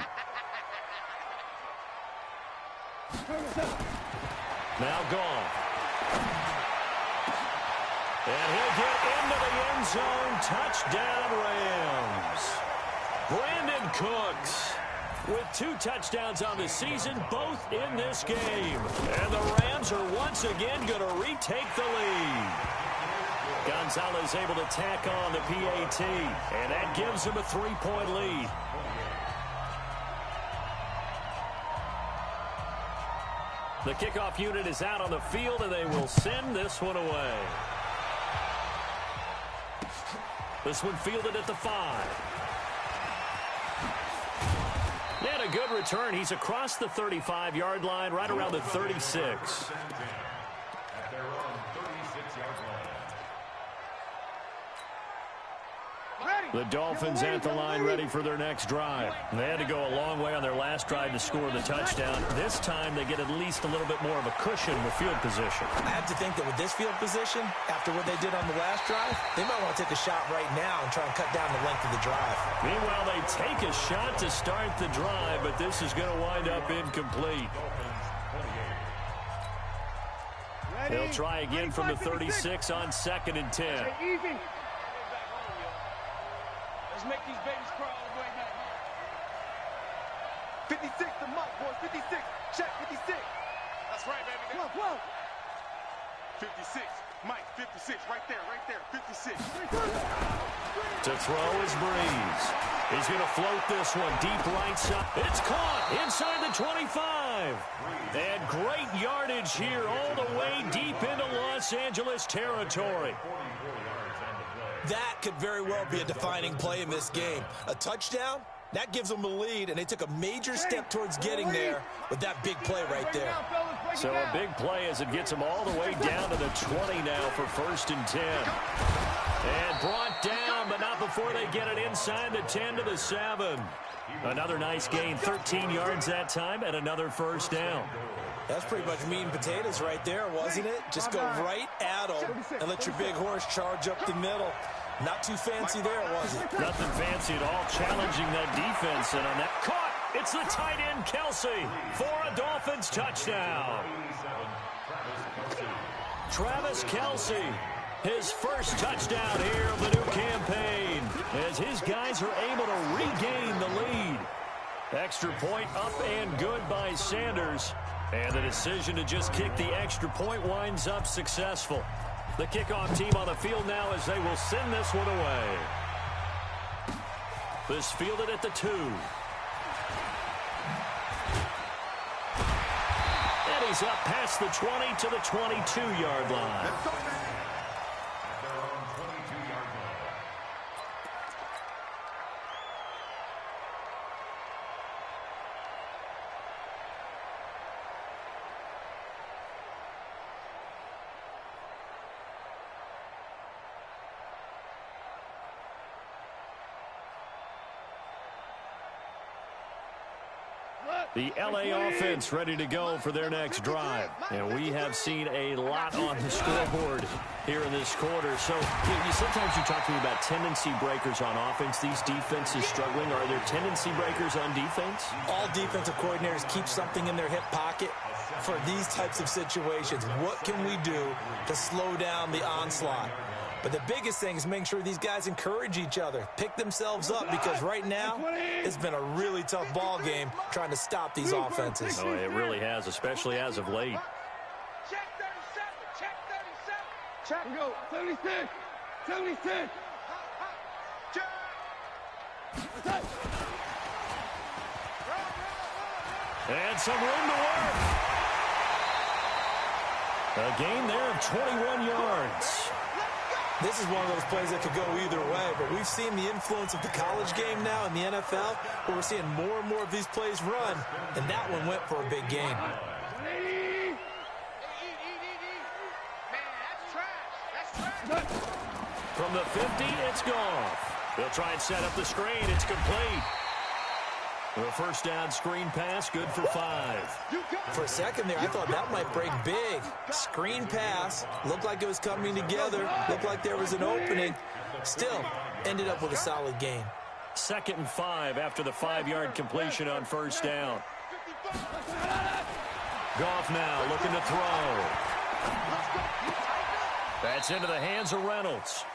Now gone. And he'll get into the end zone. Touchdown, Rams. Brandon Cooks with 2 touchdowns on the season, both in this game. And the Rams are once again going to retake the lead. Gonzalez able to tack on the PAT, and that gives him a 3-point lead. The kickoff unit is out on the field, and they will send this one away. This one fielded at the 5. And a good return. He's across the 35-yard line, right around the 36. The Dolphins at the line ready for their next drive. They had to go a long way on their last drive to score the touchdown. This time they get at least a little bit more of a cushion with field position. I have to think that with this field position, after what they did on the last drive, they might want to take a shot right now and try and cut down the length of the drive. Meanwhile, they take a shot to start the drive, but this is going to wind up incomplete. They'll try again from the 36 on 2nd and 10. Let's make these babies crawl all the way back. 56 to Mike, boys. 56. Check 56. That's right, baby. Come on, come on. 56. Mike, 56. Right there, right there. 56. To throw is Breeze. He's going to float this one deep right side. It's caught inside the 25. And great yardage here all the way deep into Los Angeles territory. That could very well be a defining play in this game. A touchdown, that gives them a lead, and they took a major step towards getting there with that big play right there. So a big play as it gets them all the way down to the 20 now for 1st and 10. And brought down, but not before they get it inside the 10 to the 7. Another nice gain, 13 yards that time, and another 1st down. That's pretty much meat and potatoes right there, wasn't it? Just go right at them and let your big horse charge up the middle. Not too fancy there, was it? Nothing fancy at all, challenging that defense. And on that, caught! It's the tight end, Kelsey, for a Dolphins touchdown. Travis Kelsey, his first touchdown here of the new campaign, as his guys are able to regain the lead. Extra point up and good by Sanders. And the decision to just kick the extra point winds up successful. The kickoff team on the field now as they will send this one away. This fielded at the 2. And he's up past the 20 to the 22-yard line. The L.A. offense ready to go for their next drive. And we have seen a lot on the scoreboard here in this quarter. So sometimes you talk to me about tendency breakers on offense. These defenses struggling. Are there tendency breakers on defense? All defensive coordinators keep something in their hip pocket for these types of situations. What can we do to slow down the onslaught? But the biggest thing is making sure these guys encourage each other, pick themselves up, because right now it's been a really tough ball game trying to stop these offenses. Oh, it really has, especially as of late. Check 37. Check 37. Check. Go. 76. 76. Check. And some room to work. A gain there of 21 yards. This is one of those plays that could go either way, but we've seen the influence of the college game now in the NFL, where we're seeing more and more of these plays run, and that one went for a big gain. Man, that's trash. From the 50, it's Goff. They'll try and set up the screen. It's complete. The first down screen pass, good for 5. For a second there, I thought that might break big. Screen pass, looked like it was coming together, looked like there was an opening. Still, ended up with a solid gain. 2nd and 5 after the 5-yard completion on first down. Goff now looking to throw. That's into the hands of Reynolds.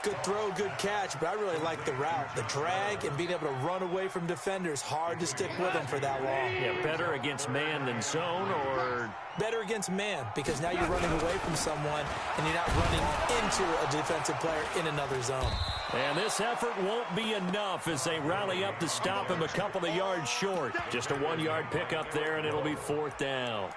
Good throw, good catch, but I really like the route. The drag and being able to run away from defenders, hard to stick with them for that long. Yeah, better against man than zone, or? Better against man, because now you're running away from someone and you're not running into a defensive player in another zone. And this effort won't be enough as they rally up to stop him a couple of yards short. Just a 1-yard pickup there, and it'll be 4th down.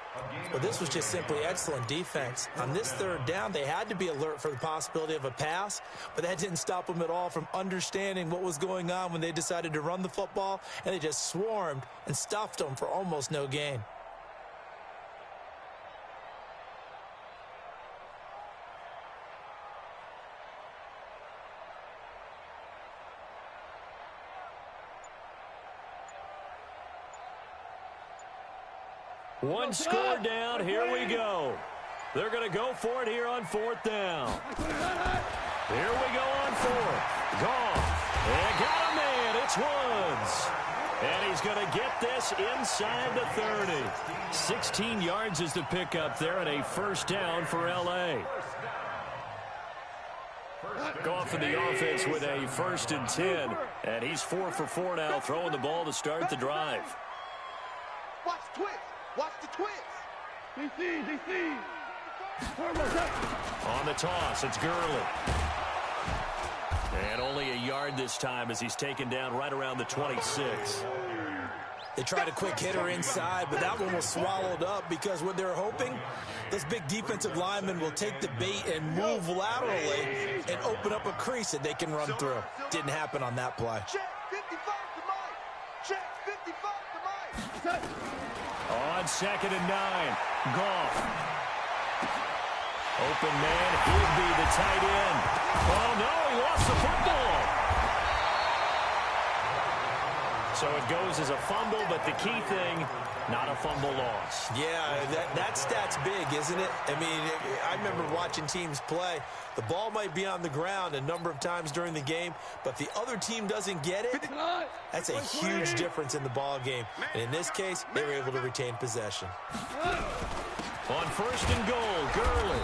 Well, this was just simply excellent defense. On this 3rd down, they had to be alert for the possibility of a pass, but that didn't stop them at all from understanding what was going on when they decided to run the football, and they just swarmed and stuffed them for almost no gain. One score down. Here we go. They're going to go for it here on 4th down. Here we go on 4th. Goff. And got a man. It's Woods. And he's going to get this inside the 30. 16 yards is the pickup there, and a 1st down for L.A. Goff in the offense with a 1st and 10. And he's 4 for 4 now, throwing the ball to start the drive. Watch the twist. Watch the twist. DC. On the toss, it's Gurley. And only a yard this time as he's taken down right around the 26. They tried a quick hitter inside, but that one was swallowed up because what they're hoping, those big defensive linemen will take the bait and move laterally and open up a crease that they can run through. Didn't happen on that play. Check 55 to Mike. Check 55 to Mike. On 2nd and 9, Goff. Open man, he'll be the tight end. Oh, no, he lost the football. So it goes as a fumble, but the key thing, not a fumble loss. Yeah, that stat's big, isn't it? I mean, I remember watching teams play. The ball might be on the ground a number of times during the game, but the other team doesn't get it. That's a huge difference in the ball game. And in this case, they were able to retain possession. On 1st and goal, Gurley.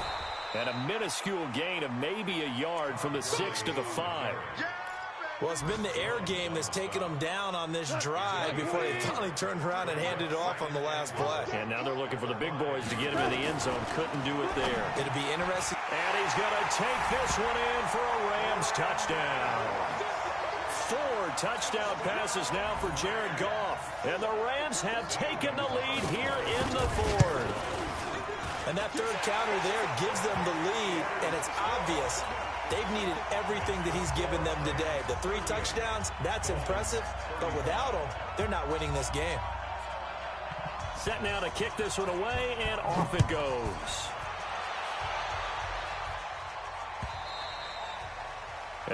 And a minuscule gain of maybe a yard from the 6 to the 5. Well, it's been the air game that's taken them down on this drive before they finally turned around and handed it off on the last play. And now they're looking for the big boys to get him in the end zone. Couldn't do it there. It'll be interesting. And he's going to take this one in for a Rams touchdown. 4 touchdown passes now for Jared Goff. And the Rams have taken the lead here in the 4th. And that third counter there gives them the lead, and it's obvious they've needed everything that he's given them today. The 3 touchdowns, that's impressive, but without him, they're not winning this game. Set now to kick this one away, and off it goes.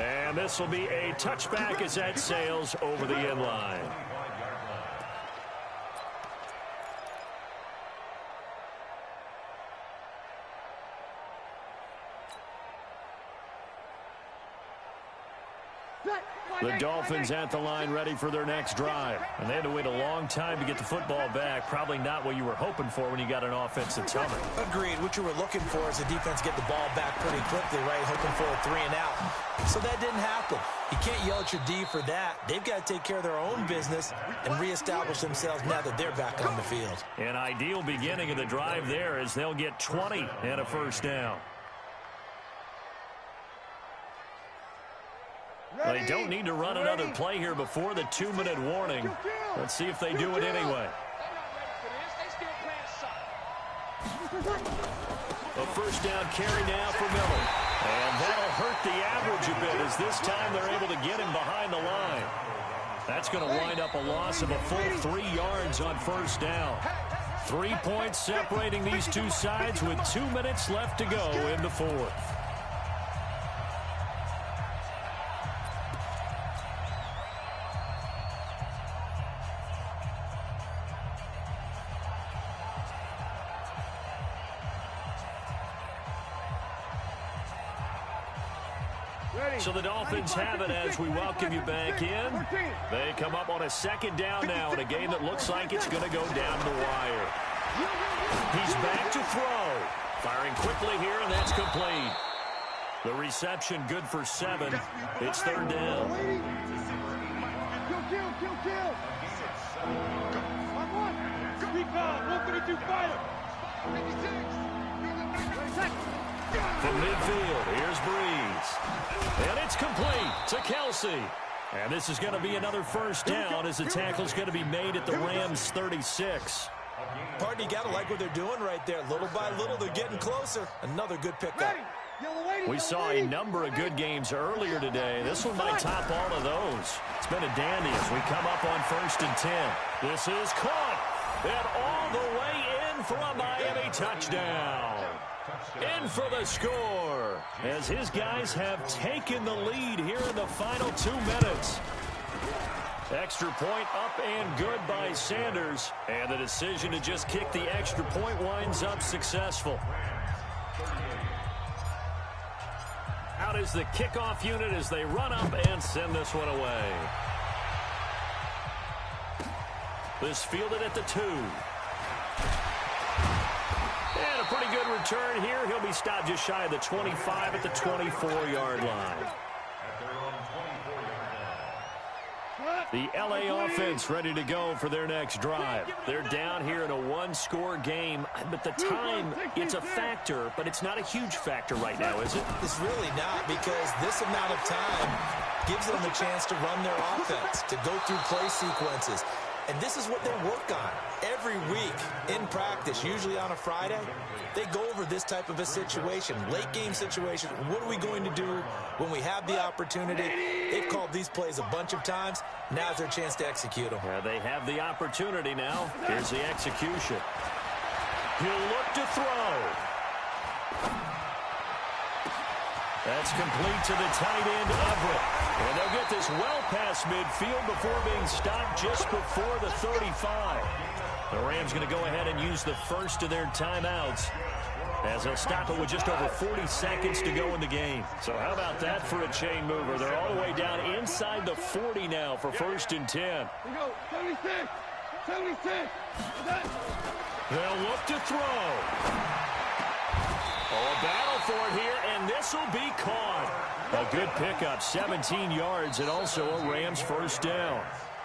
And this will be a touchback as that sails over the end line. The Dolphins at the line ready for their next drive. And they had to wait a long time to get the football back. Probably not what you were hoping for when you got an offense that's humming. Agreed. What you were looking for is the defense get the ball back pretty quickly, right? Hoping for a 3 and out. So that didn't happen. You can't yell at your D for that. They've got to take care of their own business and reestablish themselves now that they're back on the field. An ideal beginning of the drive there as they'll get 20 and a 1st down. They don't need to run another play here before the 2-minute warning. Let's see if they do it anyway. A 1st down carry now for Miller. And that'll hurt the average a bit as this time they're able to get him behind the line. That's going to wind up a loss of a full 3 yards on 1st down. 3 points separating these two sides with 2 minutes left to go in the 4th. So the Dolphins have it as we welcome you back in. They come up on a 2nd down now in a game that looks like it's going to go down the wire. He's back to throw. Firing quickly here, and that's complete. The reception good for 7. It's 3rd down. From midfield, here's Breeze. And it's complete to Kelsey. And this is going to be another 1st down as the tackle's going to be made at the Rams' 36. Pardon, you got to like what they're doing right there. Little by little, they're getting closer. Another good pickup. We saw a number of good games earlier today. This one might top all of those. It's been a dandy as we come up on 1st and 10. This is caught. And all the way in for a Miami touchdown. In for the score as his guys have taken the lead here in the final 2 minutes. Extra point up and good by Sanders. And the decision to just kick the extra point winds up successful. Out is the kickoff unit as they run up and send this one away. This fielded at the 2. And a pretty good return here. He'll be stopped just shy of the 25 at the 24-yard line. The LA offense ready to go for their next drive. They're down here in a one-score game, but the time, it's a factor, but it's not a huge factor right now, is it? It's really not, because this amount of time gives them the chance to run their offense, to go through play sequences. And this is what they work on every week in practice, usually on a Friday. They go over this type of a situation, late game situation. What are we going to do when we have the opportunity? They've called these plays a bunch of times. Now's their chance to execute them. Yeah, they have the opportunity now. Here's the execution. He'll look to throw. That's complete to the tight end, Everett. And they'll get this well past midfield before being stopped just before the 35. The Rams going to go ahead and use the first of their timeouts as they'll stop it with just over 40 seconds to go in the game. So how about that for a chain mover? They're all the way down inside the 40 now for 1st and 10. Here we go. 76. 76. They'll look to throw. Oh, a battle for it here, and this will be caught. A good pickup, 17 yards, and also a Rams first down.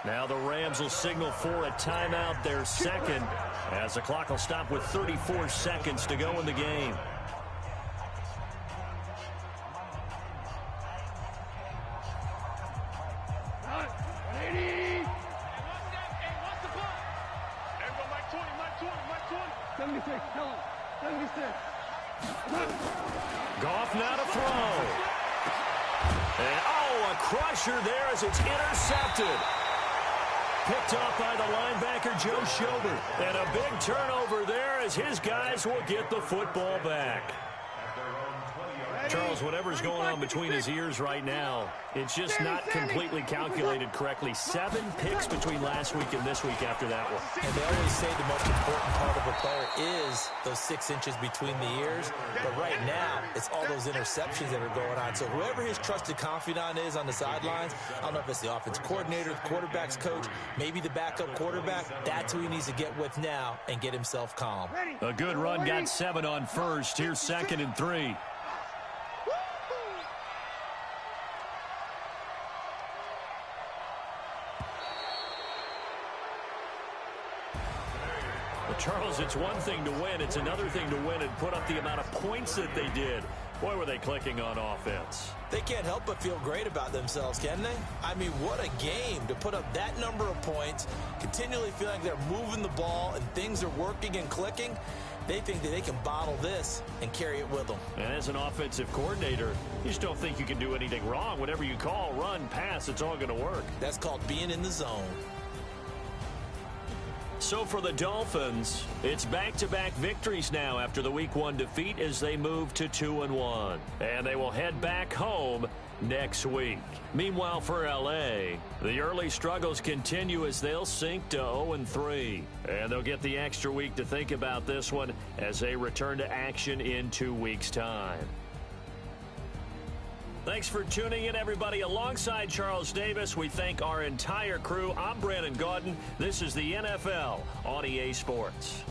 Now the Rams will signal for a timeout, their second, as the clock will stop with 34 seconds to go in the game. Goff now to throw. And, oh, a crusher there as it's intercepted. Picked off by the linebacker, Joe Schobert. And a big turnover there as his guys will get the football back. Charles, whatever's going on between his ears right now, it's just not completely calculated correctly. 7 picks between last week and this week after that one. And they always say the most important part of a player is those 6 inches between the ears. But right now, it's all those interceptions that are going on. So whoever his trusted confidant is on the sidelines, I don't know if it's the offense coordinator, the quarterback's coach, maybe the backup quarterback, that's who he needs to get with now and get himself calm. A good run, got 7 on first. Here's 2nd and 3. Charles, it's one thing to win. It's another thing to win and put up the amount of points that they did. Boy, were they clicking on offense. They can't help but feel great about themselves, can they? I mean, what a game to put up that number of points, continually feel like they're moving the ball and things are working and clicking. They think that they can bottle this and carry it with them. And as an offensive coordinator, you just don't think you can do anything wrong. Whatever you call, run, pass, it's all going to work. That's called being in the zone. So for the Dolphins, it's back-to-back victories now after the Week 1 defeat as they move to 2-1. And they will head back home next week. Meanwhile, for LA, the early struggles continue as they'll sink to 0-3. And they'll get the extra week to think about this one as they return to action in 2 weeks' time. Thanks for tuning in, everybody. Alongside Charles Davis, we thank our entire crew. I'm Brandon Gaudin. This is the NFL on EA Sports.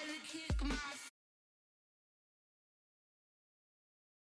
Kick my